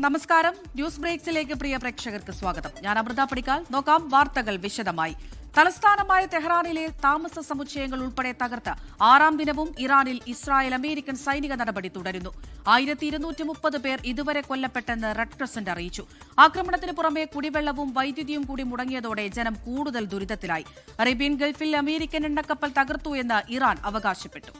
നമസ്കാരം. ന്യൂസ് ബ്രേക്സിലേക്ക് പ്രിയ പ്രേക്ഷകർക്ക് സ്വാഗതം. ഞാൻ അമൃത പടിക്കാൽ. നോക്കാം വാർത്തകൾ വിശദമായി. തലസ്ഥാനമായ തെഹ്റാനിലെ താമസ സമുച്ചയങ്ങൾ ഉൾപ്പെടെ തകർത്ത് 6ാം ദിനവും ഇറാനിൽ ഇസ്രായേൽ അമേരിക്കൻ സൈനിക നടപടി തുടരുന്നു. 1230 പേർ ഇതുവരെ കൊല്ലപ്പെട്ടെന്ന് റെഡ് ക്രസന്റ് അറിയിച്ചു. ആക്രമണത്തിന് പുറമെ കുടിവെള്ളവും വൈദ്യുതിയും കൂടി മുടങ്ങിയതോടെ ജനം കൂടുതൽ ദുരിതത്തിലായി. അറേബ്യൻ ഗൾഫിൽ അമേരിക്കൻ എണ്ണക്കപ്പൽ തകർത്തു എന്ന് ഇറാൻ അവകാശപ്പെട്ടു.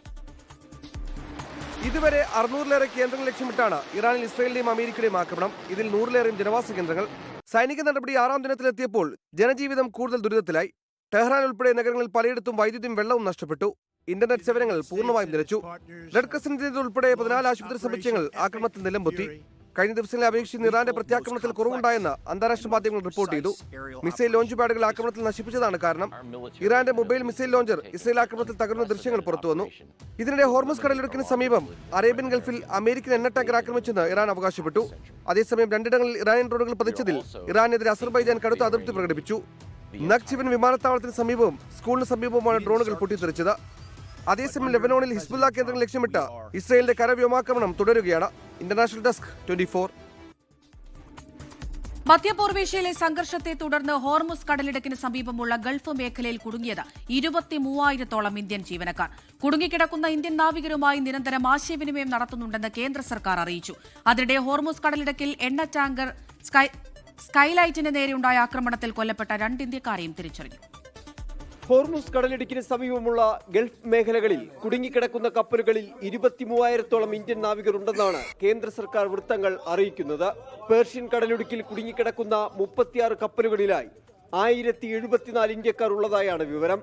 ഇതുവരെ 600-ലേറെ കേന്ദ്രങ്ങൾ ലക്ഷ്യമിട്ടാണ് ഇറാനിൽ ഇസ്രായേലിന്റെയും അമേരിക്കയുടെയും ആക്രമണം. ഇതിൽ 100-ലേറെയും ജനവാസ കേന്ദ്രങ്ങൾ. സൈനിക നടപടി 6ാം ദിനത്തിലെത്തിയപ്പോൾ ജനജീവിതം കൂടുതൽ ദുരിതത്തിലായി. ടെഹ്റാൻ ഉൾപ്പെടെ നഗരങ്ങളിൽ പലയിടത്തും വൈദ്യുതിയും വെള്ളവും നഷ്ടപ്പെട്ടു. ഇന്റർനെറ്റ് സേവനങ്ങൾ പൂർണ്ണമായും നിലച്ചു. റെഡ് ക്രസന്റ് ഉൾപ്പെടെ 14 ആശുപത്രി സമുച്ചയങ്ങൾ ആക്രമണത്തിൽ നിലംപൊത്തി. കഴിഞ്ഞ ദിവസങ്ങളെ അപേക്ഷിച്ച് ഇറാന്റെ പ്രത്യാക്രമണത്തിൽ കുറവുണ്ടായെന്ന് അന്താരാഷ്ട്ര മാധ്യമങ്ങൾ റിപ്പോർട്ട് ചെയ്തു. മിസൈൽ ലോഞ്ച് പാഡുകൾ ആക്രമണത്തിൽ നശിപ്പിച്ചതാണ് കാരണം. ഇറാന്റെ മൊബൈൽ മിസൈൽ ലോഞ്ചർ ഇസ്രായേൽ ആക്രമണത്തിൽ തകർന്ന ദൃശ്യങ്ങൾ പുറത്തുവന്നു. ഇതിനിടെ ഹോർമുസ് കടലിടുക്കിന് സമീപം അറേബ്യൻ ഗൾഫിൽ അമേരിക്കൻ എണ്ണ ടാങ്കർ ആക്രമിച്ചെന്ന് ഇറാൻ അവകാശപ്പെട്ടു. അതേസമയം 2 ഇടങ്ങളിൽ ഇറാനിയൻ ഡ്രോണുകൾ പതിച്ചതിൽ ഇറാനെതിരെ അസർബൈജാൻ കടുത്ത അതൃപ്തി പ്രകടിപ്പിച്ചു. നഖ്ചിവൻ വിമാനത്താവളത്തിന് സമീപവും സ്കൂളിന് സമീപവുമാണ് ഡ്രോണുകൾ പൊട്ടിത്തെറിച്ചത്. അതേസമയം ലെബനോണിൽ ഹിസ്ബുള്ള കേന്ദ്രങ്ങൾ ലക്ഷ്യമിട്ട് ഇസ്രായേലിന്റെ കരവ്യോമാക്രമണം തുടരുകയാണ്. International desk 24. മധ്യപൂർവേഷ്യയിലെ സംഘർഷത്തെ തുടർന്ന് ഹോർമുസ് കടലിടുക്കിന് സമീപമുള്ള ഗൾഫ് മേഖലയിൽ കുടുങ്ങിയത് 23,000-ഓളം ഇന്ത്യൻ ജീവനക്കാർ. കുടുങ്ങിക്കിടക്കുന്ന ഇന്ത്യൻ നാവികരുമായി നിരന്തരം ആശയവിനിമയം നടത്തുന്നുണ്ടെന്ന് കേന്ദ്ര സർക്കാർ അറിയിച്ചു. അതിനിടെ ഹോർമുസ് കടലിടുക്കിൽ എണ്ണ ടാങ്കർ സ്കൈലൈറ്റിന് നേരെയുണ്ടായ ആക്രമണത്തിൽ കൊല്ലപ്പെട്ട 2 ഇന്ത്യക്കാരെയും തിരിച്ചറിഞ്ഞു. ഹോർമുസ് കടലിടുക്കിന് സമീപമുള്ള ഗൾഫ് മേഖലകളിൽ കുടുങ്ങിക്കിടക്കുന്ന കപ്പലുകളിൽ 23,000-ഓളം ഇന്ത്യൻ നാവികരുണ്ടെന്നാണ് കേന്ദ്ര സർക്കാർ വൃത്തങ്ങൾ അറിയിക്കുന്നത്. പേർഷ്യൻ കടലിടുക്കിൽ കുടുങ്ങിക്കിടക്കുന്ന 36 കപ്പലുകളിലായി 1074 ഇന്ത്യക്കാർ ഉള്ളതായാണ് വിവരം.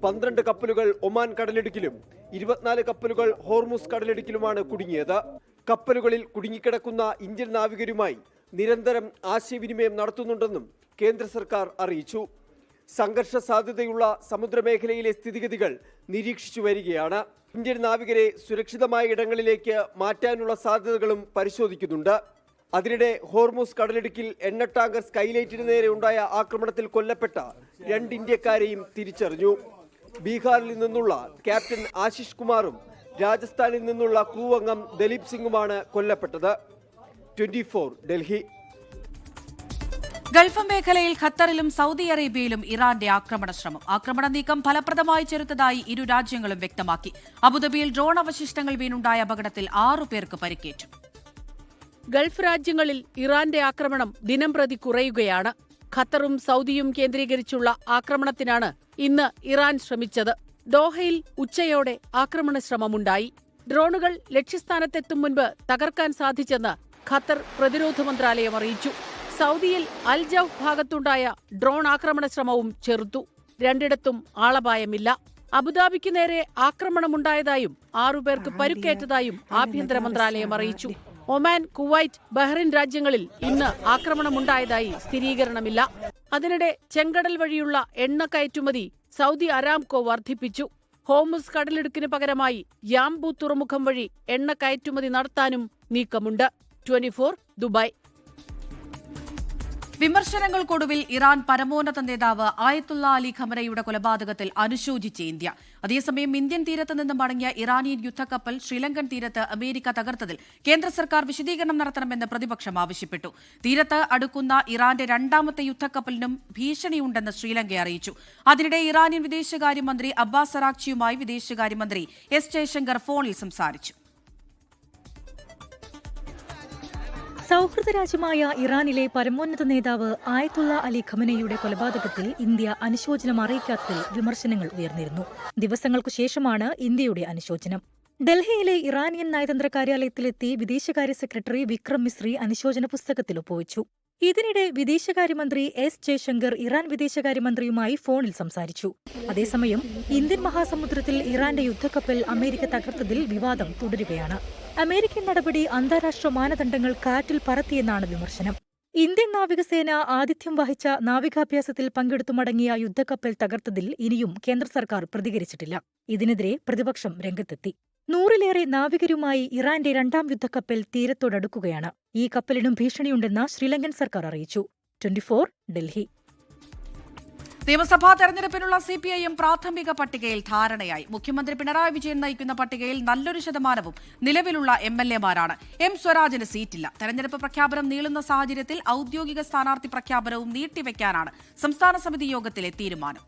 12 കപ്പലുകൾ ഒമാൻ കടലിടുക്കിലും 24 കപ്പലുകൾ ഹോർമുസ് കടലിടുക്കിലുമാണ് കുടുങ്ങിയത്. കപ്പലുകളിൽ കുടുങ്ങിക്കിടക്കുന്ന ഇന്ത്യൻ നാവികരുമായി നിരന്തരം ആശയവിനിമയം നടത്തുന്നുണ്ടെന്നും കേന്ദ്ര സർക്കാർ അറിയിച്ചു. സംഘർഷ സാധ്യതയുള്ള സമുദ്രമേഖലയിലെ സ്ഥിതിഗതികൾ നിരീക്ഷിച്ചു വരികയാണ്. ഇന്ത്യൻ നാവികരെ സുരക്ഷിതമായ ഇടങ്ങളിലേക്ക് മാറ്റാനുള്ള സാധ്യതകളും പരിശോധിക്കുന്നുണ്ട്. അതിനിടെ ഹോർമുസ് കടലിടുക്കിൽ എണ്ണ ടാങ്കർ സ്കൈലൈറ്റിന് നേരെ ഉണ്ടായ ആക്രമണത്തിൽ കൊല്ലപ്പെട്ട 2 ഇന്ത്യക്കാരെയും തിരിച്ചറിഞ്ഞു. ബീഹാറിൽ നിന്നുള്ള ക്യാപ്റ്റൻ ആശിഷ് കുമാറും രാജസ്ഥാനിൽ നിന്നുള്ള ക്രൂ അംഗം ദലീപ് സിംഗുമാണ് കൊല്ലപ്പെട്ടത്. 24 ഡൽഹി. ഗൾഫ് മേഖലയിൽ ഖത്തറിലും സൗദി അറേബ്യയിലും ഇറാന്റെ ആക്രമണ ശ്രമം. ആക്രമണ നീക്കം ഫലപ്രദമായി ചെറുത്തതായി ഇരു രാജ്യങ്ങളും വ്യക്തമാക്കി. അബുദാബിയിൽ ഡ്രോൺ അവശിഷ്ടങ്ങൾ വീണുണ്ടായ അപകടത്തിൽ 6 പേർക്ക് പരിക്കേറ്റു. ഗൾഫ് രാജ്യങ്ങളിൽ ഇറാന്റെ ആക്രമണം ദിനംപ്രതി കുറയുകയാണ്. ഖത്തറും സൗദിയും കേന്ദ്രീകരിച്ചുള്ള ആക്രമണത്തിനാണ് ഇന്ന് ഇറാൻ ശ്രമിച്ചത്. ദോഹയിൽ ഉച്ചയോടെ ആക്രമണ ശ്രമമുണ്ടായി. ഡ്രോണുകൾ ലക്ഷ്യസ്ഥാനത്തെത്തും മുൻപ് തകർക്കാൻ സാധിച്ചെന്ന് ഖത്തർ പ്രതിരോധ മന്ത്രാലയം അറിയിച്ചു. സൗദിയിൽ അൽ ജൗഫ് ഭാഗത്തുണ്ടായ ഡ്രോൺ ആക്രമണ ശ്രമവും ചെറുത്തു. 2ഇടത്തും ആളപായമില്ല. അബുദാബിക്ക് നേരെ ആക്രമണമുണ്ടായതായും 6 പേർക്ക് പരുക്കേറ്റതായും ആഭ്യന്തര മന്ത്രാലയം അറിയിച്ചു. ഒമാൻ, കുവൈറ്റ്, ബഹ്റിൻ രാജ്യങ്ങളിൽ ഇന്ന് ആക്രമണമുണ്ടായതായി സ്ഥിരീകരണമില്ല. അതിനിടെ ചെങ്കടൽ വഴിയുള്ള എണ്ണ കയറ്റുമതി സൗദി അരാംകോ വർദ്ധിപ്പിച്ചു. ഹോർമുസ് കടലിടുക്കിന് പകരമായി യാംബു തുറമുഖം വഴി എണ്ണ കയറ്റുമതി നടത്താനും നീക്കമുണ്ട്. 24 ദുബായ്. വിമർശനങ്ങൾക്കൊടുവിൽ ഇറാൻ പരമോന്നത നേതാവ് ആയത്തുള്ള അലി ഖമനയുടെ കൊലപാതകത്തിൽ അനുശോചിച്ച് ഇന്ത്യ. അതേസമയം ഇന്ത്യൻ തീരത്ത് നിന്ന് മടങ്ങിയ ഇറാനിയൻ യുദ്ധക്കപ്പൽ ശ്രീലങ്കൻ തീരത്ത് അമേരിക്ക തകർത്തതിൽ കേന്ദ്ര സർക്കാർ വിശദീകരണം നടത്തണമെന്ന് പ്രതിപക്ഷം ആവശ്യപ്പെട്ടു. തീരത്ത് അടുക്കുന്ന ഇറാന്റെ 2ാമത്തെ യുദ്ധക്കപ്പലിനും ഭീഷണിയുണ്ടെന്ന് ശ്രീലങ്ക അറിയിച്ചു. അതിനിടെ ഇറാനിയൻ വിദേശകാര്യമന്ത്രി അബ്ബാസ് അറാക്ചിയുമായി വിദേശകാര്യമന്ത്രി എസ് ജയശങ്കർ ഫോണിൽ സംസാരിച്ചു. സൗഹൃദ രാജ്യമായ ഇറാനിലെ പരമോന്നത നേതാവ് ആയത്തുള്ള അലി ഖമനയുടെ കൊലപാതകത്തിൽ ഇന്ത്യ അനുശോചനം അറിയിക്കാത്തതിൽ വിമർശനങ്ങൾ ഉയർന്നിരുന്നു. ദിവസങ്ങൾക്കു ശേഷമാണ് ഇന്ത്യയുടെ അനുശോചനം. ഡൽഹിയിലെ ഇറാനിയൻ നയതന്ത്ര കാര്യാലയത്തിലെത്തി വിദേശകാര്യ സെക്രട്ടറി വിക്രം മിസ്രി അനുശോചന പുസ്തകത്തിൽ ഒപ്പുവച്ചു. ഇതിനിടെ വിദേശകാര്യമന്ത്രി എസ് ജയശങ്കർ ഇറാൻ വിദേശകാര്യമന്ത്രിയുമായി ഫോണിൽ സംസാരിച്ചു. അതേസമയം ഇന്ത്യൻ മഹാസമുദ്രത്തിൽ ഇറാന്റെ യുദ്ധക്കപ്പൽ അമേരിക്ക തകർത്തതിൽ വിവാദം തുടരുകയാണ്. അമേരിക്കൻ നടപടി അന്താരാഷ്ട്ര മാനദണ്ഡങ്ങൾ കാറ്റിൽ പറത്തിയെന്നാണ് വിമർശനം. ഇന്ത്യൻ നാവികസേന ആതിഥ്യം വഹിച്ച നാവികാഭ്യാസത്തിൽ പങ്കെടുത്തു മടങ്ങിയ യുദ്ധക്കപ്പൽ തകർത്തതിൽ ഇനിയും കേന്ദ്ര സർക്കാർ പ്രതികരിച്ചിട്ടില്ല. ഇതിനെതിരെ പ്രതിപക്ഷം രംഗത്തെത്തി. 100-ലേറെ നാവികരുമായി ഇറാന്റെ 2ാം യുദ്ധക്കപ്പൽ തീരത്തോടടുക്കുകയാണ്. ഈ കപ്പലിനും ഭീഷണിയുണ്ടെന്ന് ശ്രീലങ്കൻ സർക്കാർ അറിയിച്ചു. 24 ഡൽഹി. നിയമസഭാ തെരഞ്ഞെടുപ്പിനുള്ള CPIM പ്രാഥമിക പട്ടികയിൽ ധാരണയായി. മുഖ്യമന്ത്രി പിണറായി വിജയൻ നയിക്കുന്ന പട്ടികയിൽ നല്ലൊരു ശതമാനവും നിലവിലുള്ള MLA-മാരാണ്. M സ്വരാജിന് സീറ്റില്ല. തെരഞ്ഞെടുപ്പ് പ്രഖ്യാപനം നീളുന്ന സാഹചര്യത്തിൽ ഔദ്യോഗിക സ്ഥാനാർത്ഥി പ്രഖ്യാപനവും നീട്ടിവെക്കാനാണ് സംസ്ഥാന സമിതി യോഗത്തിലെ തീരുമാനം.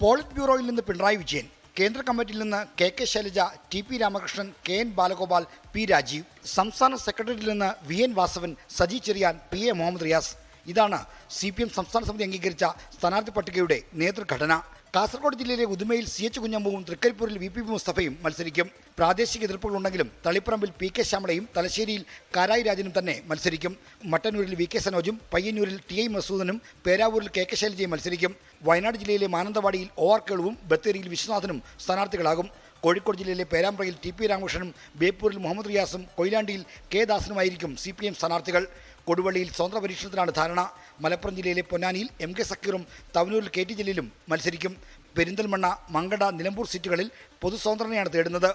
പോളിറ്റ് ബ്യൂറോയിൽ നിന്ന് പിണറായി വിജയൻ, കേന്ദ്ര കമ്മിറ്റിയിൽ നിന്ന് KK Shailaja, TP Ramakrishnan, KN Balagopal, P Rajeev, സംസ്ഥാന സെക്രട്ടറിയിൽ നിന്ന് VN വാസവൻ, സജി ചെറിയാൻ, PA മുഹമ്മദ് റിയാസ്. ഇതാണ് CPM സംസ്ഥാന സമിതി അംഗീകരിച്ച സ്ഥാനാർത്ഥി പട്ടികയുടെ നേതൃഘടന. കാസർഗോഡ് ജില്ലയിലെ ഉദുമയിൽ CH കുഞ്ഞമ്പുവും തൃക്കരിപ്പൂരിൽ VP മുസ്തഫയും മത്സരിക്കും. പ്രാദേശിക എതിർപ്പുകളുണ്ടെങ്കിലും തളിപ്പറമ്പിൽ PK ശ്യാമളയും തലശ്ശേരിയിൽ കാരായി രാജനും തന്നെ മത്സരിക്കും. മട്ടന്നൂരിൽ VK സനോജും പയ്യന്നൂരിൽ TI മസൂദനും പേരാവൂരിൽ KK ശൈലജയും മത്സരിക്കും. വയനാട് ജില്ലയിലെ മാനന്തവാടിയിൽ OR കേളുവും ബത്തേരിയിൽ വിശ്വനാഥനും സ്ഥാനാർത്ഥികളാകും. കോഴിക്കോട് ജില്ലയിലെ പേരാമ്പ്രയിൽ TP രാമകൃഷ്ണനും ബേപ്പൂരിൽ മുഹമ്മദ് റിയാസും കൊയിലാണ്ടിയിൽ K ദാസനുമായിരിക്കും CPM സ്ഥാനാർത്ഥികൾ. കൊടുവള്ളിയിൽ സ്വതന്ത്ര പരീക്ഷണത്തിലാണ് ധാരണ. മലപ്പുറം ജില്ലയിലെ പൊന്നാനിയിൽ MK സക്കീറും തവനൂരിൽ KT ജലീലും മത്സരിക്കും. പെരിന്തൽമണ്ണ, മങ്കട, നിലമ്പൂർ സീറ്റുകളിൽ പൊതു സ്വതന്ത്രനെയാണ് തേടുന്നത്.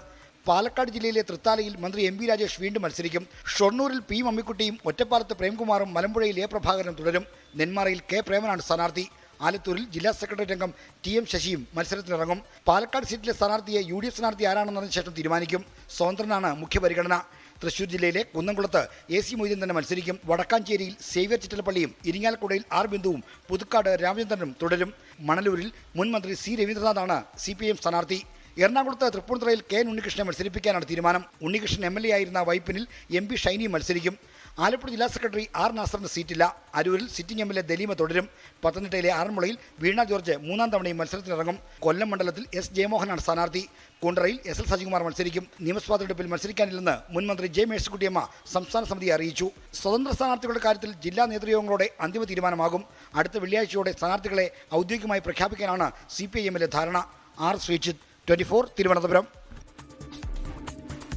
പാലക്കാട് ജില്ലയിലെ തൃത്താലയിൽ മന്ത്രി MP രാജേഷ് വീണ്ടും മത്സരിക്കും. ഷൊർണൂരിൽ P മമ്മിക്കുട്ടിയും ഒറ്റപ്പാലത്ത് പ്രേംകുമാറും മലമ്പുഴയിൽ A പ്രഭാകരനും തുടരും. നെന്മാറയിൽ K പ്രേമനാണ് സ്ഥാനാർത്ഥി. ആലത്തൂരിൽ ജില്ലാ സെക്രട്ടേറിയറ്റ് അംഗം TM ശശിയും മത്സരത്തിനിറങ്ങും. പാലക്കാട് സീറ്റിലെ സ്ഥാനാർത്ഥിയെ UDF സ്ഥാനാർത്ഥി ആരാണെന്നതിന് ശേഷം തീരുമാനിക്കും. സ്വതന്ത്രനാണ് മുഖ്യപരിഗണന. തൃശൂർ ജില്ലയിലെ കുന്നംകുളത്ത് AC മൊയ്തീൻ തന്നെ മത്സരിക്കും. വടക്കാഞ്ചേരിയിൽ സേവ്യർ ചിറ്റലപ്പള്ളിയും ഇരിങ്ങാലക്കുടയിൽ R ബിന്ദുവും പുതുക്കാട് രാമചന്ദ്രനും തുടരും. മണലൂരിൽ മുൻ മന്ത്രി C രവീന്ദ്രനാഥാണ് CPM സ്ഥാനാർത്ഥി. എറണാകുളത്ത് തൃപ്പൂണിത്തുറയിൽ K ഉണ്ണികൃഷ്ണനെ മത്സരിപ്പിക്കാനാണ് തീരുമാനം. ഉണ്ണികൃഷ്ണൻ MLA ആയിരുന്ന വൈപ്പിനിൽ MP ഷൈനിയും മത്സരിക്കും. ആലപ്പുഴ ജില്ലാ സെക്രട്ടറി R നാസറിന് സീറ്റില്ല. അരൂരിൽ സിറ്റിംഗ് MLA ദലീമ തുടരും. പത്തനംതിട്ടയിലെ ആറന്മുളയിൽ വീണ ജോർജ് മൂന്നാം തവണയും മത്സരത്തിനിറങ്ങും. കൊല്ലം മണ്ഡലത്തിൽ S ജയമോഹനാണ് സ്ഥാനാർത്ഥി. കുണ്ടറയിൽ SL സജികുമാർ മത്സരിക്കും. നിയമസഭാ തെരഞ്ഞെടുപ്പിൽ മത്സരിക്കാനില്ലെന്ന് മുൻ മന്ത്രി J മേഴ്സിക്കുട്ടിയമ്മ സംസ്ഥാന സമിതിയെ അറിയിച്ചു. സ്വതന്ത്ര സ്ഥാനാർത്ഥികളുടെ കാര്യത്തിൽ ജില്ലാ നേതൃയോഗങ്ങളോടെ അന്തിമ തീരുമാനമാകും. അടുത്ത വെള്ളിയാഴ്ചയോടെ സ്ഥാനാർത്ഥികളെ ഔദ്യോഗികമായി പ്രഖ്യാപിക്കാനാണ് CPIM-ലെ ധാരണ. R ശ്രീജിത്ത്, 24 തിരുവനന്തപുരം.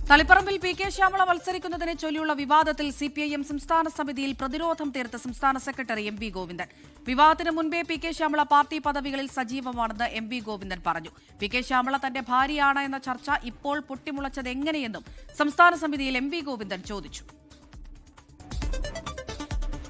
തളിപ്പറമ്പിൽ PK ശ്യാമള മത്സരിക്കുന്നതിനെ ചൊല്ലിയുള്ള വിവാദത്തിൽ CPIM സംസ്ഥാന സമിതിയിൽ പ്രതിരോധം തീർത്ത സംസ്ഥാന സെക്രട്ടറി MP ഗോവിന്ദൻ. വിവാദത്തിന് മുൻപേ PK ശ്യാമള പാർട്ടി പദവികളിൽ സജീവമാണെന്ന് MP ഗോവിന്ദൻ പറഞ്ഞു. PK ശ്യാമള തന്റെ ഭാര്യയാണ് എന്ന ചർച്ച ഇപ്പോൾ പൊട്ടിമുളച്ചത് എങ്ങനെയെന്നും സംസ്ഥാന സമിതിയിൽ MP ഗോവിന്ദൻ ചോദിച്ചു.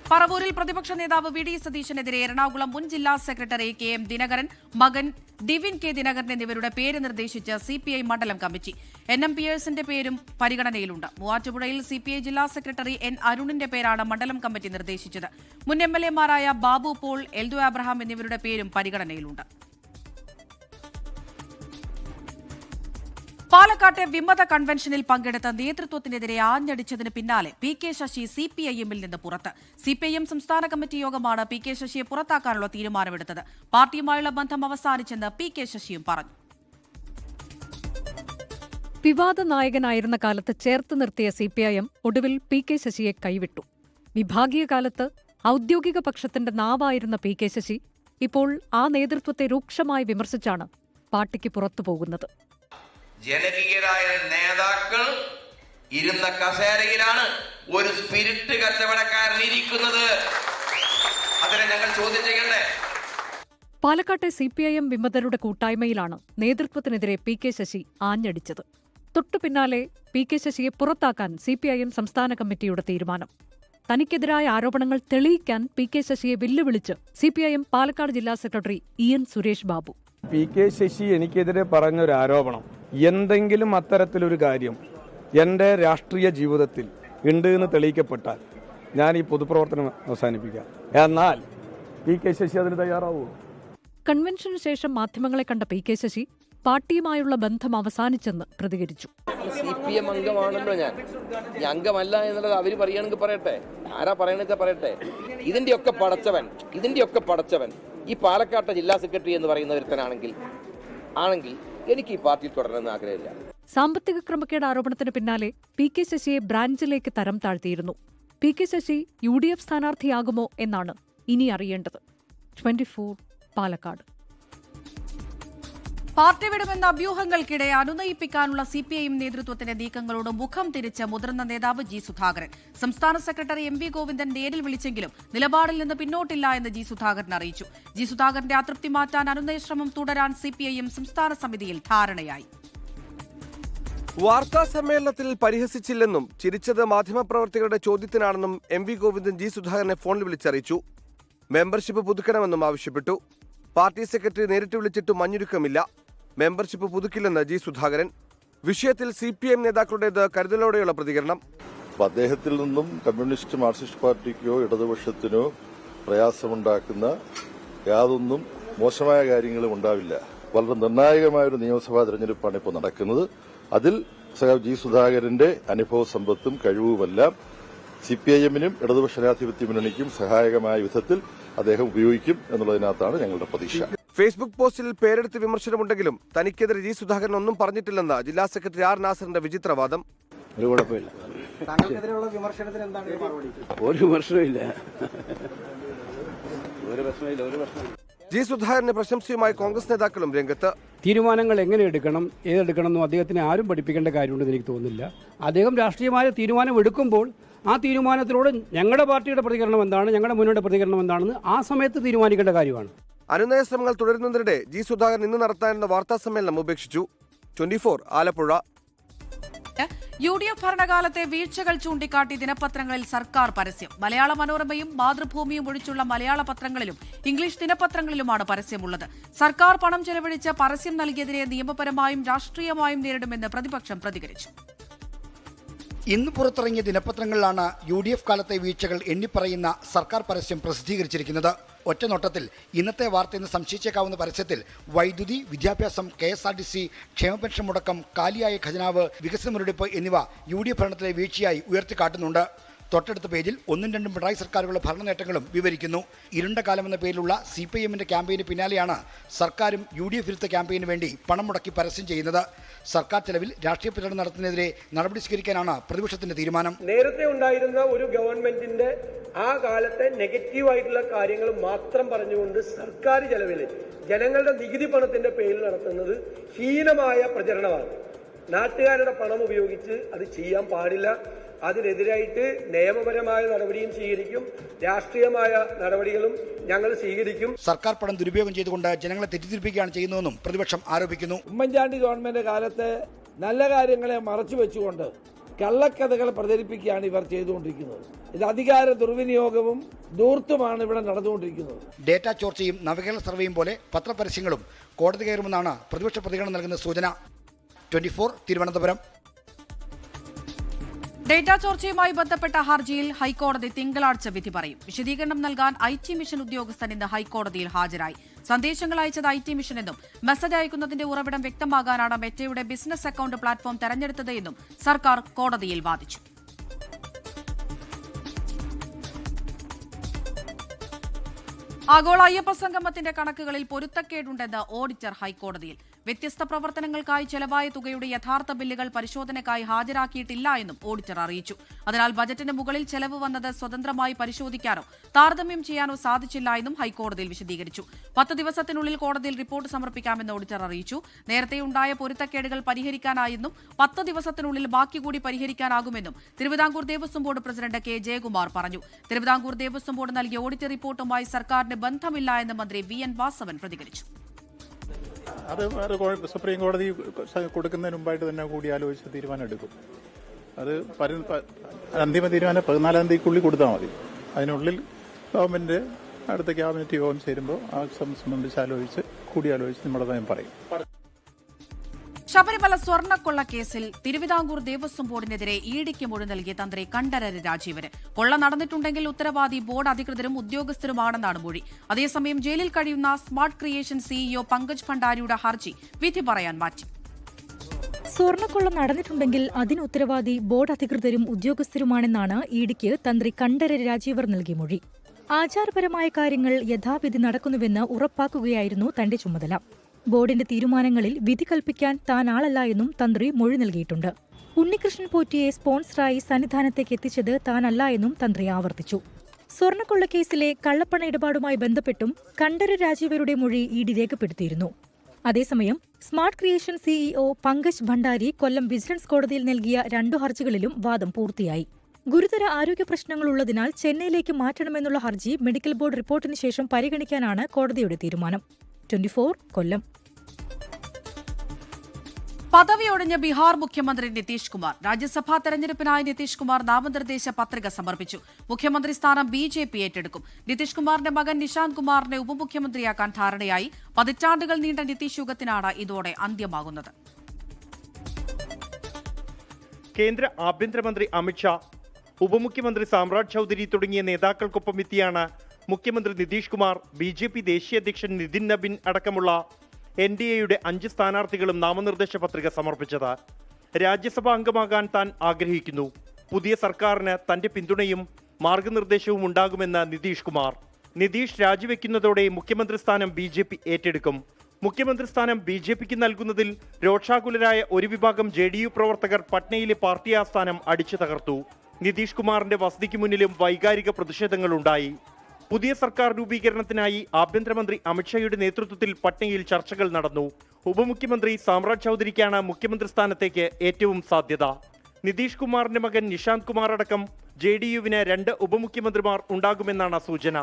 പറവൂരിൽ പ്രതിപക്ഷ നേതാവ് VD സതീശനെതിരെ എറണാകുളം മുൻ ജില്ലാ സെക്രട്ടറി KM ദിനകരൻ, മകൻ ഡിവിൻ K ദിനകരൻ എന്നിവരുടെ പേര് നിർദ്ദേശിച്ച് CPI മണ്ഡലം കമ്മിറ്റി. NM പിയേഴ്സിന്റെ പേരും പരിഗണനയിലുണ്ട്. മൂവാറ്റുപുഴയിൽ CPI ജില്ലാ സെക്രട്ടറി N അരുണിന്റെ പേരാണ് മണ്ഡലം കമ്മിറ്റി നിർദ്ദേശിച്ചത്. മുൻ MLA-മാരായ ബാബു പോൾ, എൽദോ അബ്രഹാം എന്നിവരുടെ പേരും പരിഗണനയിലുണ്ട്. പാലക്കാട്ടെ വിമത കൺവെൻഷനിൽ പങ്കെടുത്ത നേതൃത്വത്തിനെതിരെ ആഞ്ഞടിച്ചതിന് പിന്നാലെ PK ശശി CPIM-ൽ നിന്ന് പുറത്ത്. CPIM സംസ്ഥാന കമ്മിറ്റി യോഗമാണ് PK ശശിയെ പുറത്താക്കാനുള്ള തീരുമാനമെടുത്തത്. പാർട്ടിയുമായുള്ള ബന്ധം അവസാനിച്ചെന്ന് PK ശശിയും പറഞ്ഞു. വിവാദ നായകനായിരുന്ന കാലത്ത് ചേർത്ത് നിർത്തിയ CPIM ഒടുവിൽ PK ശശിയെ കൈവിട്ടു. വിഭാഗീയ കാലത്ത് ഔദ്യോഗിക പക്ഷത്തിന്റെ നാവായിരുന്ന PK ശശി ഇപ്പോൾ ആ നേതൃത്വത്തെ രൂക്ഷമായി വിമർശിച്ചാണ് പാർട്ടിക്ക് പുറത്തുപോകുന്നത്. ജനകീയരായ നേതാക്കൾ ഇരുന്ന കസേരയിലാണ് ഒരു സ്പിരിറ്റ് കച്ചവടക്കാരൻ ഇരിക്കുന്നത്. അതിനെ ഞങ്ങൾ ചോദ്യം ചെയ്യണ്ടേ? പാലക്കാട്ടെ CPIM വിമതരുടെ കൂട്ടായ്മയിലാണ് നേതൃത്വത്തിനെതിരെ PK ശശി ആഞ്ഞടിച്ചത്. തൊട്ടു പിന്നാലെ PK ശശിയെ പുറത്താക്കാൻ CPIM സംസ്ഥാന കമ്മിറ്റിയുടെ തീരുമാനം. തനിക്കെതിരായ ആരോപണങ്ങൾ തെളിയിക്കാൻ PK ശശിയെ വെല്ലുവിളിച്ച് CPIM പാലക്കാട് ജില്ലാ secretary EN Suresh Babu. PK Sasi എനിക്കെതിരെ പറഞ്ഞൊരു ആരോപണം, എന്തെങ്കിലും അത്തരത്തിലൊരു കാര്യം എൻ്റെ രാഷ്ട്രീയ ജീവിതത്തിൽ ഉണ്ട് എന്ന് തെളിയിക്കപ്പെട്ടാൽ ഞാൻ ഈ പൊതുപ്രവർത്തനം അവസാനിപ്പിക്കാം. എന്നാൽ PK ശശി അതിന് തയ്യാറാവുമോ? കൺവെൻഷനു ശേഷം മാധ്യമങ്ങളെ കണ്ട PK ശശി പാർട്ടിയുമായുള്ള ബന്ധം അവസാനിച്ചെന്ന് പ്രതികരിച്ചു. CPM അംഗമാണല്ലോ ഞാൻ അംഗമല്ല എന്നുള്ളത് അവര് പറയുകയാണെങ്കിൽ പറയട്ടെ, ആരാ പറയണെച്ചാ പറയട്ടെ. ഇതിന്റെയൊക്കെ പടച്ചവൻ ഈ പാലക്കാട്ടെ ജില്ലാ സെക്രട്ടറി എന്ന് പറയുന്ന ഒരുത്തനാണെങ്കിൽ എനിക്ക് ഈ പാർട്ടിയിൽ തുടരണമെന്ന് ആഗ്രഹമില്ല. സാമ്പത്തിക ക്രമക്കേട് ആരോപണത്തിന് പിന്നാലെ PK ശശിയെ ബ്രാഞ്ചിലേക്ക് തരം താഴ്ത്തിയിരുന്നു. PK ശശി UDF സ്ഥാനാർത്ഥിയാകുമോ എന്നാണ് ഇനി അറിയേണ്ടത്. 24 പാലക്കാട്. പാർട്ടി വിടുമെന്ന അഭ്യൂഹങ്ങൾക്കിടെ അനുനയിപ്പിക്കാനുള്ള CPIM നേതൃത്വത്തിന്റെ നീക്കങ്ങളോട് മുഖം തിരിച്ച മുതിർന്ന നേതാവ് G സുധാകരൻ. സംസ്ഥാന സെക്രട്ടറി MP ഗോവിന്ദൻ നേരിൽ വിളിച്ചെങ്കിലും നിലപാടിൽ നിന്ന് പിന്നോട്ടില്ല എന്ന് G സുധാകരൻ അറിയിച്ചു. G സുധാകരന്റെ അതൃപ്തി മാറ്റാൻ അനുനയ ശ്രമം തുടരാൻ CPIM സംസ്ഥാന സമിതിയിൽ ധാരണയായി. വാർത്താ സമ്മേളനത്തിൽ പരിഹസിച്ചില്ലെന്നും ചിരിച്ചത് മാധ്യമപ്രവർത്തകരുടെ ചോദ്യത്തിനാണെന്നും MV ഗോവിന്ദൻ G സുധാകരനെ ഫോണിൽ വിളിച്ചറിയിച്ചു. മെമ്പർഷിപ്പ് പുതുക്കണമെന്നും ആവശ്യപ്പെട്ടു. പാർട്ടി സെക്രട്ടറി നേരിട്ട് വിളിച്ചിട്ടും മഞ്ഞുരുക്കമില്ല. മെമ്പർഷിപ്പ് പുതുക്കില്ലെന്ന് ജി സുധാകരൻ. വിഷയത്തിൽ CPM നേതാക്കളുടേത് കരുതലോടെയുള്ള പ്രതികരണം. അദ്ദേഹത്തിൽ നിന്നും കമ്മ്യൂണിസ്റ്റ് മാർക്സിസ്റ്റ് പാർട്ടിക്കോ ഇടതുപക്ഷത്തിനോ പ്രയാസമുണ്ടാക്കുന്ന യാതൊന്നും മോശമായ കാര്യങ്ങളും ഉണ്ടാവില്ല. വളരെ നിർണായകമായ ഒരു നിയമസഭാ തെരഞ്ഞെടുപ്പാണ് ഇപ്പോൾ നടക്കുന്നത്. അതിൽ ജി സുധാകരന്റെ അനുഭവ സമ്പത്തും കഴിവുമെല്ലാം CPIM-നും ഇടതുപക്ഷ ജനാധിപത്യ മുന്നണിക്കും സഹായകമായ വിധത്തിൽ അദ്ദേഹം ഉപയോഗിക്കും എന്നുള്ളതിനകത്താണ് ഞങ്ങളുടെ പ്രതീക്ഷ. ഫേസ്ബുക്ക് പോസ്റ്റിൽ പേരെടുത്ത് വിമർശനമുണ്ടെങ്കിലും തനിക്കെതിരെ ജി സുധാകരൻ ഒന്നും പറഞ്ഞിട്ടില്ലെന്ന് ജില്ലാ സെക്രട്ടറി ആർ നാസറിന്റെ വിചിത്രവാദം. ഒരു കുഴപ്പമില്ല, താങ്കൾക്കെതിരെയുള്ള വിമർശനത്തിന് എന്താണ് മറുപടി? ഒരു വിമർശനമില്ല, ഒരു പ്രശ്നമില്ല. ജി സുധാകരന്റെ പ്രശംസയുമായി കോൺഗ്രസ് നേതാക്കളും രംഗത്ത്. തീരുമാനങ്ങൾ എങ്ങനെ എടുക്കണം, ഏതെടുക്കണം എന്നും അദ്ദേഹത്തിന് ആരും പഠിപ്പിക്കേണ്ട കാര്യമുണ്ടെന്ന് എനിക്ക് തോന്നുന്നില്ല. അദ്ദേഹം രാഷ്ട്രീയമായ തീരുമാനം എടുക്കുമ്പോൾ ആ തീരുമാനത്തിലൂടെ ഞങ്ങളുടെ പാർട്ടിയുടെ പ്രതികരണം എന്താണ്, ഞങ്ങളുടെ മുന്നണിയുടെ പ്രതികരണം എന്താണെന്ന് ആ സമയത്ത് തീരുമാനിക്കേണ്ട കാര്യമാണ്. അനുനയ ശ്രമങ്ങൾ തുടരുന്നതിനിടെ ജി സുധാകരൻ ഇന്ന് നടത്താനിരുന്ന വാർത്താ സമ്മേളനം ഉപേക്ഷിച്ചു. 24 ആലപ്പുഴ. UDF ഭരണകാലത്തെ വീഴ്ചകൾ ചൂണ്ടിക്കാട്ടി ദിനപത്രങ്ങളിൽ സർക്കാർ പരസ്യം. മലയാള മനോരമയും മാതൃഭൂമിയും ഒഴിച്ചുള്ള മലയാള പത്രങ്ങളിലും ഇംഗ്ലീഷ് ദിനപത്രങ്ങളിലുമാണ് പരസ്യമുള്ളത്. സർക്കാർ പണം ചെലവഴിച്ച് പരസ്യം നൽകിയതിനെ നിയമപരമായും രാഷ്ട്രീയമായും നേരിടുമെന്ന് പ്രതിപക്ഷം പ്രതികരിച്ചു. ഇന്ന് പുറത്തിറങ്ങിയ ദിനപത്രങ്ങളിലാണ് UDF കാലത്തെ വീഴ്ചകൾ എണ്ണിപ്പറയുന്ന സർക്കാർ പരസ്യം പ്രസിദ്ധീകരിച്ചിരിക്കുന്നത്. ഒറ്റനോട്ടത്തിൽ ഇന്നത്തെ വാർത്തയെന്ന് സംശയിച്ചേക്കാവുന്ന പരസ്യത്തിൽ വൈദ്യുതി, വിദ്യാഭ്യാസം, KSRTC, ക്ഷേമ പെൻഷൻ മുടക്കം, കാലിയായ ഖജനാവ്, വികസന മുരടിപ്പ് എന്നിവ UDF ഭരണത്തിലെ വീഴ്ചയായി ഉയർത്തിക്കാട്ടുന്നുണ്ട്. തൊട്ടടുത്ത പേജിൽ 1-2 പിണറായി സർക്കാരുകളുടെ ഭരണ നേട്ടങ്ങളും വിവരിക്കുന്നു. ഇരുണ്ട കാലമെന്ന പേരിലുള്ള CPIM-ന്റെ ക്യാമ്പയിന് പിന്നാലെയാണ് സർക്കാരും UDF വിരുദ്ധ ക്യാമ്പയിന് വേണ്ടി പണം മുടക്കി പരസ്യം ചെയ്യുന്നത്. സർക്കാർ ചെലവിൽ രാഷ്ട്രീയ പ്രചരണം നടത്തുന്നതിനെതിരെ നടപടി സ്വീകരിക്കാനാണ് പ്രതിപക്ഷത്തിന്റെ തീരുമാനം. നേരത്തെ ഉണ്ടായിരുന്ന ഒരു ഗവൺമെന്റിന്റെ ആ കാലത്തെ നെഗറ്റീവായിട്ടുള്ള കാര്യങ്ങൾ മാത്രം പറഞ്ഞുകൊണ്ട് സർക്കാർ ചെലവിൽ ജനങ്ങളുടെ നികുതി പണത്തിന്റെ പേരിൽ നടത്തുന്നത് ഹീനമായ പ്രചരണമാണ്. നാട്ടുകാരുടെ പണം ഉപയോഗിച്ച് അത് ചെയ്യാൻ പാടില്ല. അതിനെതിരായിട്ട് നിയമപരമായ നടപടിയും സ്വീകരിക്കും, രാഷ്ട്രീയമായ നടപടികളും ഞങ്ങൾ സ്വീകരിക്കും. സർക്കാർ പണം ദുരുപയോഗം ചെയ്തുകൊണ്ട് ജനങ്ങളെ തെറ്റിദ്ധരിപ്പിക്കുകയാണ് ചെയ്യുന്നതെന്നും പ്രതിപക്ഷം ആരോപിക്കുന്നു. ഉമ്മൻചാണ്ടി ഗവൺമെന്റ് കാലത്ത് നല്ല കാര്യങ്ങളെ മറച്ചു വെച്ചുകൊണ്ട് കള്ളക്കഥകൾ പ്രചരിപ്പിക്കുകയാണ് ഇവർ ചെയ്തുകൊണ്ടിരിക്കുന്നത്. ഇത് അധികാര ദുർവിനിയോഗവും ദൂർത്തുമാണ് ഇവിടെ നടന്നുകൊണ്ടിരിക്കുന്നത്. ഡേറ്റ ചോർച്ചയും നവകേരള സർവേയും പോലെ പത്രപരസ്യങ്ങളും കോടതി കയറുമെന്നാണ് പ്രതിപക്ഷ പ്രതികരണം നൽകുന്ന സൂചന. 24 തിരുവനന്തപുരം. ഡേറ്റാ ചോർച്ചയുമായി ബന്ധപ്പെട്ട ഹർജിയിൽ ഹൈക്കോടതി തിങ്കളാഴ്ച വിധി പറയും. വിശദീകരണം നൽകാൻ IT മിഷൻ ഉദ്യോഗസ്ഥൻ ഇന്ന് ഹൈക്കോടതിയിൽ ഹാജരായി. സന്ദേശങ്ങൾ അയച്ചത് IT മിഷൻ എന്നും മെസ്സേജ് അയക്കുന്നതിന്റെ ഉറവിടം വ്യക്തമാകാനാണ് മെറ്റയുടെ ബിസിനസ് അക്കൌണ്ട് പ്ലാറ്റ്ഫോം തെരഞ്ഞെടുത്തത് എന്നും സർക്കാർ കോടതിയിൽ വാദിച്ചു. ആഗോള അയ്യപ്പ സംഗമത്തിന്റെ കണക്കുകളിൽ പൊരുത്തക്കേടുണ്ടെന്ന് ഓഡിറ്റർ ഹൈക്കോടതിയിൽ. വ്യത്യസ്ത പ്രവർത്തനങ്ങൾക്കായി ചെലവായ തുകയുടെ യഥാർത്ഥ ബില്ലുകൾ പരിശോധനയ്ക്കായി ഹാജരാക്കിയിട്ടില്ല എന്നും ഓഡിറ്റർ അറിയിച്ചു. അതിനാൽ ബജറ്റിന് മുകളിൽ ചെലവ് വന്നത് സ്വതന്ത്രമായി പരിശോധിക്കാനോ താരതമ്യം ചെയ്യാനോ സാധിച്ചില്ല എന്നും ഹൈക്കോടതിയിൽ വിശദീകരിച്ചു. 10 ദിവസത്തിനുള്ളിൽ കോടതിയിൽ റിപ്പോർട്ട് സമർപ്പിക്കാമെന്ന് ഓഡിറ്റർ അറിയിച്ചു. നേരത്തെയുണ്ടായ പൊരുത്തക്കേടുകൾ പരിഹരിക്കാനായെന്നും 10 ദിവസത്തിനുള്ളിൽ ബാക്കി കൂടി പരിഹരിക്കാനാകുമെന്നും Thiruvithamkoor Devaswom board president K. Jayakumar പറഞ്ഞു. തിരുവിതാംകൂർ ദേവസ്വം ബോർഡ് നൽകിയ ഓഡിറ്റ് റിപ്പോർട്ടുമായി സർക്കാരിന് ബന്ധമില്ല എന്ന് മന്ത്രി VN വാസവൻ പ്രതികരിച്ചു. അത് സുപ്രീം കോടതി കൊടുക്കുന്നതിന് മുമ്പായിട്ട് തന്നെ കൂടിയാലോചിച്ച് തീരുമാനം എടുക്കും. അത് അന്തിമ തീരുമാനം 14-ാം തീയതിക്കുള്ളിൽ കൊടുത്താൽ മതി. അതിനുള്ളിൽ ഗവൺമെന്റ് അടുത്ത ക്യാബിനറ്റ് യോഗം ചേരുമ്പോൾ ആ സംബന്ധിച്ച് ആലോചിച്ച് കൂടിയാലോചിച്ച് നമ്മുടെ നയം പറയും. ശബരിമല സ്വർണ്ണക്കൊള്ള കേസിൽ തിരുവിതാംകൂർ ദേവസ്വം ബോർഡിനെതിരെ ഇഡിക്ക് മൊഴി നൽകിയ തന്ത്രി കണ്ഠരര് രാജീവന്. കൊള്ള നടന്നിട്ടുണ്ടെങ്കിൽ ഉത്തരവാദി ബോർഡ് അധികൃതരും ഉദ്യോഗസ്ഥരുമാണെന്നാണ് മൊഴി. അതേസമയം ജയിലിൽ കഴിയുന്ന സ്മാർട്ട് ക്രിയേഷൻ CEO പങ്കജ് ഭണ്ഡാരിയുടെ ഹർജി വിധി പറയാൻ മാറ്റി. സ്വർണ്ണക്കൊള്ള നടന്നിട്ടുണ്ടെങ്കിൽ അതിന് ഉത്തരവാദി ബോർഡ് അധികൃതരും ഉദ്യോഗസ്ഥരുമാണെന്നാണ് ഇഡിക്ക് തന്ത്രി കണ്ഠരര് രാജീവർ നൽകിയ മൊഴി. ആചാരപരമായ കാര്യങ്ങൾ യഥാവിധി നടക്കുന്നുവെന്ന് ഉറപ്പാക്കുകയായിരുന്നു തന്റെ ചുമതല. ബോർഡിന്റെ തീരുമാനങ്ങളിൽ വിധി കൽപ്പിക്കാൻ താൻ ആളല്ല എന്നും തന്ത്രി മൊഴി നൽകിയിട്ടുണ്ട്. ഉണ്ണികൃഷ്ണൻ പോറ്റിയെ സ്പോൺസറായി സന്നിധാനത്തേക്ക് എത്തിച്ചത് താനല്ല എന്നും തന്ത്രി ആവർത്തിച്ചു. സ്വർണ്ണക്കൊള്ളക്കേസിലെ കള്ളപ്പണ ഇടപാടുമായി ബന്ധപ്പെട്ടും കണ്ഠരര് രാജീവരുടെ മൊഴി ഇഡി രേഖപ്പെടുത്തിയിരുന്നു. അതേസമയം smart creation CEO Pankaj Bhandari Kollam vigilance കോടതിയിൽ നൽകിയ 2 ഹർജികളിലും വാദം പൂർത്തിയായി. ഗുരുതര ആരോഗ്യ പ്രശ്നങ്ങളുള്ളതിനാൽ ചെന്നൈയിലേക്ക് മാറ്റണമെന്നുള്ള ഹർജി മെഡിക്കൽ ബോർഡ് റിപ്പോർട്ടിന് ശേഷം പരിഗണിക്കാനാണ് കോടതിയുടെ തീരുമാനം. 24 കൊല്ലം. പദവിയൊഴിഞ്ഞ ബീഹാർ മുഖ്യമന്ത്രി നിതീഷ് കുമാർ. രാജ്യസഭാ തെരഞ്ഞെടുപ്പിനായി നിതീഷ് കുമാർ നാമനിർദ്ദേശ പത്രിക സമർപ്പിച്ചു. മുഖ്യമന്ത്രി സ്ഥാനം BJP ഏറ്റെടുക്കും. നിതീഷ് കുമാറിന്റെ മകൻ നിശാന്ത് കുമാറിനെ ഉപമുഖ്യമന്ത്രിയാക്കാൻ ധാരണയായി. പതിറ്റാണ്ടുകൾ നീണ്ട നിതീഷ് യുഗത്തിനാണ് ഇതോടെ അന്ത്യമാകുന്നത്. കേന്ദ്ര ആഭ്യന്തരമന്ത്രി അമിത്ഷാ, ഉപമുഖ്യമന്ത്രി സാമ്രാജ് ചൌധരി തുടങ്ങിയ നേതാക്കൾക്കൊപ്പം എത്തിയാണ് മുഖ്യമന്ത്രി നിതീഷ് കുമാർ, BJP ദേശീയ അധ്യക്ഷൻ നിതിൻ നബിൻ അടക്കമുള്ള NDAയുടെ 5 സ്ഥാനാർത്ഥികളും നാമനിർദ്ദേശ പത്രിക സമർപ്പിച്ചത്. രാജ്യസഭാ അംഗമാകാൻ താൻ ആഗ്രഹിക്കുന്നു. പുതിയ സർക്കാരിന് തന്റെ പിന്തുണയും മാർഗനിർദ്ദേശവും ഉണ്ടാകുമെന്ന് നിതീഷ് കുമാർ. നിതീഷ് രാജിവെക്കുന്നതോടെ മുഖ്യമന്ത്രി സ്ഥാനം BJP ഏറ്റെടുക്കും. മുഖ്യമന്ത്രി സ്ഥാനം BJPക്ക് നൽകുന്നതിൽ രോഷാകുലരായ ഒരു വിഭാഗം JDU പ്രവർത്തകർ പട്നയിലെ പാർട്ടി ആസ്ഥാനം അടിച്ചു തകർത്തു. നിതീഷ് കുമാറിന്റെ വസതിക്ക് മുന്നിലും വൈകാരിക പ്രതിഷേധങ്ങളുണ്ടായി. പുതിയ സർക്കാർ രൂപീകരണത്തിനായി ആഭ്യന്തരമന്ത്രി അമിത്ഷായുടെ നേതൃത്വത്തിൽ പട്നയിൽ ചർച്ചകൾ നടന്നു. ഉപമുഖ്യമന്ത്രി സാമ്രാജ് ചൌധരിക്കാണ് മുഖ്യമന്ത്രി സ്ഥാനത്തേക്ക് ഏറ്റവും സാധ്യത. നിതീഷ് കുമാറിന്റെ മകൻ നിശാന്ത് കുമാർ അടക്കം JDUവിന് 2 ഉപമുഖ്യമന്ത്രിമാർ ഉണ്ടാകുമെന്നാണ് സൂചന.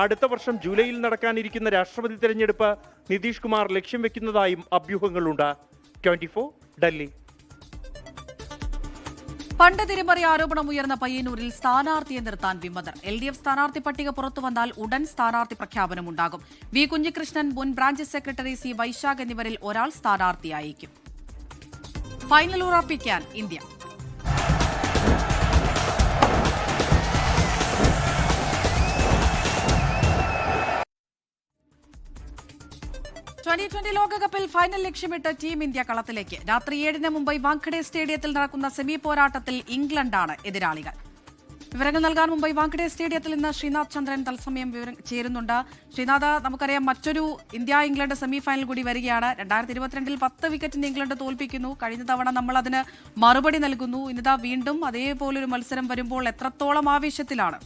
അടുത്ത വർഷം ജൂലൈയിൽ നടക്കാനിരിക്കുന്ന രാഷ്ട്രപതി തെരഞ്ഞെടുപ്പ് നിതീഷ് കുമാർ ലക്ഷ്യം വെക്കുന്നതായും അഭ്യൂഹങ്ങളുണ്ട്. 24 ഡൽഹി. ഫണ്ട് തിരിമറി ആരോപണം ഉയർന്ന പയ്യന്നൂരിൽ സ്ഥാനാർത്ഥിയെ നിർത്താൻ വിമതർ. LDF സ്ഥാനാർത്ഥി പട്ടിക പുറത്തുവന്നാൽ ഉടൻ സ്ഥാനാർത്ഥി പ്രഖ്യാപനമുണ്ടാകും. V കുഞ്ഞികൃഷ്ണൻ, മുൻ ബ്രാഞ്ച് സെക്രട്ടറി C വൈശാഖ് എന്നിവരിൽ ഒരാൾ സ്ഥാനാർത്ഥിയായിരിക്കും. ഫൈനൽ ഉറപ്പിക്കാൻ ഇന്ത്യ. T20 ലോകകപ്പിൽ ഫൈനൽ ലക്ഷ്യമിട്ട് ടീം ഇന്ത്യ കളത്തിലേക്ക്. രാത്രി 7-ന് മുംബൈ വാങ്കഡെ സ്റ്റേഡിയത്തിൽ നടക്കുന്ന സെമി പോരാട്ടത്തിൽ ഇംഗ്ലണ്ടാണ് എതിരാളികൾ. വിവരങ്ങൾ നൽകാൻ മുംബൈ വാങ്കഡെ സ്റ്റേഡിയത്തിൽ നിന്ന് ശ്രീനാഥ് ചന്ദ്രൻ തത്സമയം ചേരുന്നുണ്ട്. ശ്രീനാഥ്, നമുക്കറിയാം മറ്റൊരു ഇന്ത്യ ഇംഗ്ലണ്ട് സെമി ഫൈനൽ കൂടി വരികയാണ്. 2022 10 വിക്കറ്റിന് ഇംഗ്ലണ്ട് തോൽപ്പിക്കുന്നു. കഴിഞ്ഞ തവണ നമ്മൾ അതിന് മറുപടി നൽകുന്നു. ഇന്നിതാ വീണ്ടും അതേപോലൊരു മത്സരം വരുമ്പോൾ എത്രത്തോളം ആവേശത്തിലാണ്?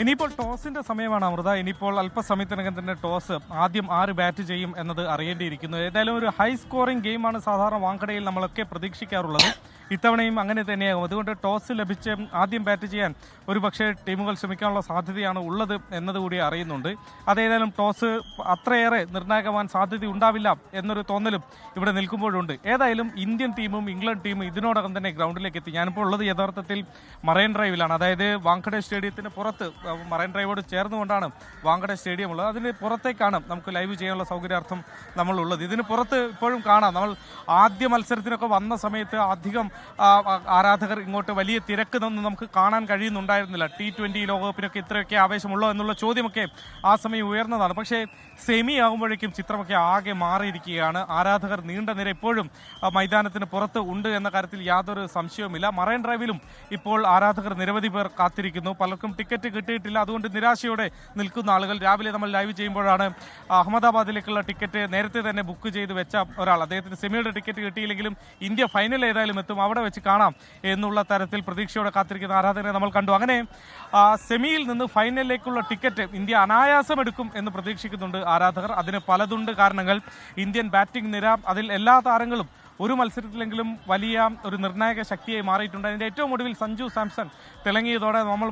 ഇനിയിപ്പോൾ ടോസിന്റെ സമയമാണ് അമൃത. ഇനിയിപ്പോൾ അല്പസമയത്തിനകം തന്നെ ടോസ് ആദ്യം ആര് ബാറ്റ് ചെയ്യും എന്നത് അറിയേണ്ടിയിരിക്കുന്നു. ഏതായാലും ഒരു ഹൈ സ്കോറിംഗ് ഗെയിമാണ് സാധാരണ വാങ്കഡയിൽ നമ്മളൊക്കെ പ്രതീക്ഷിക്കാറുള്ളത്. ഇത്തവണയും അങ്ങനെ തന്നെയാകും. അതുകൊണ്ട് ടോസ് ലഭിച്ച് ആദ്യം ബാറ്റ് ചെയ്യാൻ ഒരുപക്ഷെ ടീമുകൾ ശ്രമിക്കാനുള്ള സാധ്യതയാണ് ഉള്ളത് എന്നതുകൂടി അറിയുന്നുണ്ട്. അതേതായാലും ടോസ് അത്രയേറെ നിർണായകമാൻ സാധ്യത ഉണ്ടാവില്ല എന്നൊരു തോന്നലും ഇവിടെ നിൽക്കുമ്പോഴുണ്ട്. ഏതായാലും ഇന്ത്യൻ ടീമും ഇംഗ്ലണ്ട് ടീമും ഇതിനോടകം തന്നെ ഗ്രൗണ്ടിലേക്ക് എത്തി. ഞാനിപ്പോൾ ഉള്ളത് യഥാർത്ഥത്തിൽ മറൈൻ ഡ്രൈവിലാണ്. അതായത് വാങ്കഡെ സ്റ്റേഡിയത്തിന് പുറത്ത്, മറൈൻ ഡ്രൈവോട് ചേർന്നുകൊണ്ടാണ് വാങ്കഡെ സ്റ്റേഡിയം ഉള്ളത്. അതിന് പുറത്തേക്കാണ് നമുക്ക് ലൈവ് ചെയ്യാനുള്ള സൗകര്യാർത്ഥം നമ്മളുള്ളത്. ഇതിന് പുറത്ത് ഇപ്പോഴും കാണാം, നമ്മൾ ആദ്യ മത്സരത്തിനൊക്കെ വന്ന സമയത്ത് അധികം ആരാധകർ ഇങ്ങോട്ട് വലിയ തിരക്കൊന്നും നമുക്ക് കാണാൻ കഴിയുന്നുണ്ടായിരുന്നില്ല. T20 ലോകകപ്പിനൊക്കെ ഇത്രയൊക്കെ ആവേശമുള്ളോ എന്നുള്ള ചോദ്യമൊക്കെ ആ സമയം ഉയർന്നതാണ്. പക്ഷേ സെമി ആകുമ്പോഴേക്കും ചിത്രമൊക്കെ ആകെ മാറിയിരിക്കുകയാണ്. ആരാധകർ നീണ്ട നിര ഇപ്പോഴും മൈതാനത്തിന് പുറത്ത് ഉണ്ട് എന്ന കാര്യത്തിൽ യാതൊരു സംശയവുമില്ല. മറൈൻ ഡ്രൈവിലും ഇപ്പോൾ ആരാധകർ നിരവധി പേർ കാത്തിരിക്കുന്നു. പലർക്കും ടിക്കറ്റ് കിട്ടിയിട്ടില്ല. അതുകൊണ്ട് നിരാശയോടെ നിൽക്കുന്ന ആളുകൾ, രാവിലെ നമ്മൾ ലൈവ് ചെയ്യുമ്പോഴാണ് അഹമ്മദാബാദിലേക്കുള്ള ടിക്കറ്റ് നേരത്തെ തന്നെ ബുക്ക് ചെയ്ത് വെച്ച ഒരാൾ, അദ്ദേഹത്തിന് സെമിയുടെ ടിക്കറ്റ് കിട്ടിയില്ലെങ്കിലും ഇന്ത്യ ഫൈനൽ ഏതായാലും എത്തും, അവിടെ വെച്ച് കാണാം എന്നുള്ള തരത്തിൽ പ്രതീക്ഷയോടെ കാത്തിരിക്കുന്ന ആരാധകരെ നമ്മൾ കണ്ടു. അങ്ങനെ സെമിയിൽ നിന്ന് ഫൈനലിലേക്കുള്ള ടിക്കറ്റ് ഇന്ത്യ അനായാസം എടുക്കും എന്ന് പ്രതീക്ഷിക്കുന്നുണ്ട് ആരാധകർ. അതിന് പലതുണ്ട് കാരണങ്ങൾ. ഇന്ത്യൻ ബാറ്റിംഗ് നിര, അതിൽ എല്ലാ താരങ്ങളും ഒരു മത്സരത്തിലെങ്കിലും വലിയ ഒരു നിർണായക ശക്തിയായി മാറിയിട്ടുണ്ട്. അതിൻ്റെ ഏറ്റവും ഒടുവിൽ സഞ്ജു സാംസൺ തിളങ്ങിയതോടെ നമ്മൾ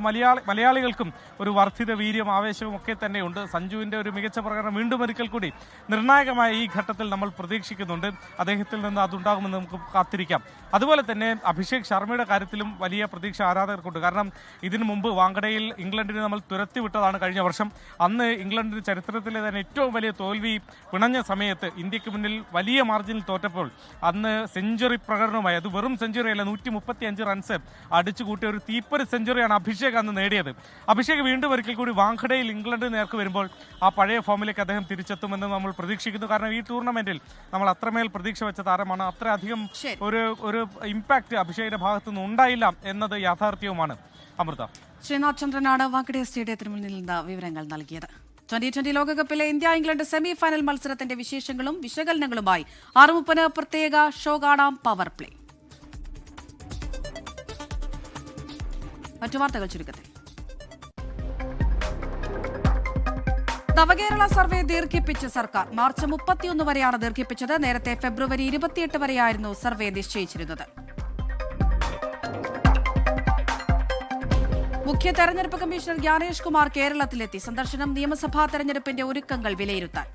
മലയാളികൾക്കും ഒരു വർദ്ധിത വീര്യം ആവേശവും ഒക്കെ തന്നെയുണ്ട്. സഞ്ജുവിൻ്റെ ഒരു മികച്ച പ്രകടനം വീണ്ടും ഒരിക്കൽ കൂടി നിർണായകമായ ഈ ഘട്ടത്തിൽ നമ്മൾ പ്രതീക്ഷിക്കുന്നുണ്ട്. അദ്ദേഹത്തിൽ നിന്ന് അതുണ്ടാകുമെന്ന് നമുക്ക് കാത്തിരിക്കാം. അതുപോലെ തന്നെ അഭിഷേക് ശർമ്മയുടെ കാര്യത്തിലും വലിയ പ്രതീക്ഷ ആരാധകർക്കുണ്ട്. കാരണം ഇതിനു മുമ്പ് വാങ്കഡയിൽ ഇംഗ്ലണ്ടിനെ നമ്മൾ തുരത്തിവിട്ടതാണ് കഴിഞ്ഞ വർഷം. അന്ന് ഇംഗ്ലണ്ടിന്റെ ചരിത്രത്തിലെ തന്നെ ഏറ്റവും വലിയ തോൽവി പിണഞ്ഞ സമയത്ത് ഇന്ത്യക്ക് മുന്നിൽ വലിയ മാർജിനിൽ തോറ്റപ്പോൾ അന്ന് സെഞ്ചുറി പ്രകടനവുമായി, അത് വെറും സെഞ്ചുറിയല്ല, 135 റൺസ് അടിച്ചുകൂട്ടിയ ഒരു തീപ്പൊരി സെഞ്ചുറിയാണ് അഭിഷേക് അന്ന് നേടിയത്. അഭിഷേക് വീണ്ടും ഒരിക്കൽ കൂടി വാങ്കഡയിൽ ഇംഗ്ലണ്ടിന് നേർക്ക് വരുമ്പോൾ ആ പഴയ ഫോമിലേക്ക് അദ്ദേഹം തിരിച്ചെത്തുമെന്ന് നമ്മൾ പ്രതീക്ഷിക്കുന്നു. കാരണം ഈ ടൂർണമെന്റിൽ നമ്മൾ അത്രമേൽ പ്രതീക്ഷ വെച്ച താരമാണ്. അത്രയധികം ഒരു ഇമ്പാക്ട് അഭിഷേകിന്റെ ഭാഗത്തു നിന്ന് ഉണ്ടായില്ല എന്നത് യാഥാർത്ഥ്യവുമാണ്. അമൃത. ശ്രീനാഥ് ചന്ദ്രനാണ് വാങ്കഡെ സ്റ്റേഡിയത്തിന് മുന്നിൽ നിന്ന് വിവരങ്ങൾ നൽകിയത്. 2020 ലോകകപ്പിലെ ഇന്ത്യ ഇംഗ്ലണ്ട് സെമി ഫൈനൽ മത്സരത്തിന്റെ വിശേഷങ്ങളും വിശകലനങ്ങളുമായി 6:30 പ്രത്യേക ഷോ കാണാം, പവർ പ്ലേ. മറ്റു വാർത്തകൾ ചുരുക്കത്തിൽ. നവകേരള സർവേ ദീർഘിപ്പിച്ച് സർക്കാർ. മാർച്ച് 31 വരെയാണ് ദീർഘിപ്പിച്ചത്. നേരത്തെ ഫെബ്രുവരി 28 വരെയായിരുന്നു സർവേ നിശ്ചയിച്ചിരുന്നത്. മുഖ്യ തെരഞ്ഞെടുപ്പ് കമ്മീഷണർ ജ്ഞാനേഷ് കുമാർ കേരളത്തിലെത്തി. സന്ദർശനം നിയമസഭാ തെരഞ്ഞെടുപ്പിന്റെ ഒരുക്കങ്ങൾ വിലയിരുത്താൻ.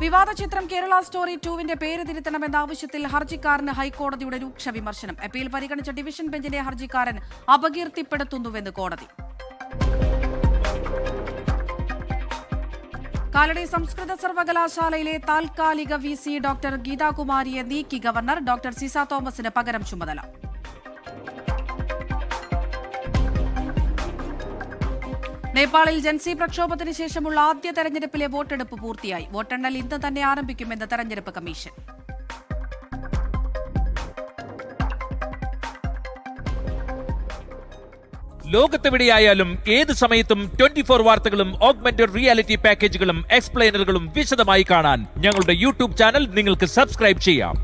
വിവാദ ചിത്രം കേരള സ്റ്റോറി 2വിന്റെ പേര് തിരുത്തണമെന്ന ആവശ്യത്തിൽ ഹർജിക്കാരന് ഹൈക്കോടതിയുടെ രൂക്ഷ വിമർശനം. അപ്പീൽ പരിഗണിച്ച ഡിവിഷൻ ബെഞ്ചിനെ ഹർജിക്കാരൻ അപകീർത്തിപ്പെടുത്തുന്നുവെന്ന് കോടതി. കാലടി സംസ്കൃത സർവകലാശാലയിലെ താൽക്കാലിക VC ഡോക്ടർ ഗീതാകുമാരിയെ നീക്കി ഗവർണർ. ഡോക്ടർ സിസ തോമസിന് പകരം ചുമതല. നേപ്പാളിൽ ജൻസി പ്രക്ഷോഭത്തിന് ശേഷമുള്ള ആദ്യ തെരഞ്ഞെടുപ്പിലെ വോട്ടെടുപ്പ് പൂർത്തിയായി. വോട്ടെണ്ണൽ ഇന്ന് തന്നെ ആരംഭിക്കുമെന്ന് തെരഞ്ഞെടുപ്പ് കമ്മീഷൻ. ലോകത്തെവിടെയായാലും ഏത് സമയത്തും 24 വാർത്തകളും ഓഗ്മെന്റഡ് റിയാലിറ്റി പാക്കേജുകളും എക്സ്പ്ലെയിനറുകളും വിശദമായി കാണാൻ ഞങ്ങളുടെ യൂട്യൂബ് ചാനൽ നിങ്ങൾക്ക് സബ്സ്ക്രൈബ് ചെയ്യാം.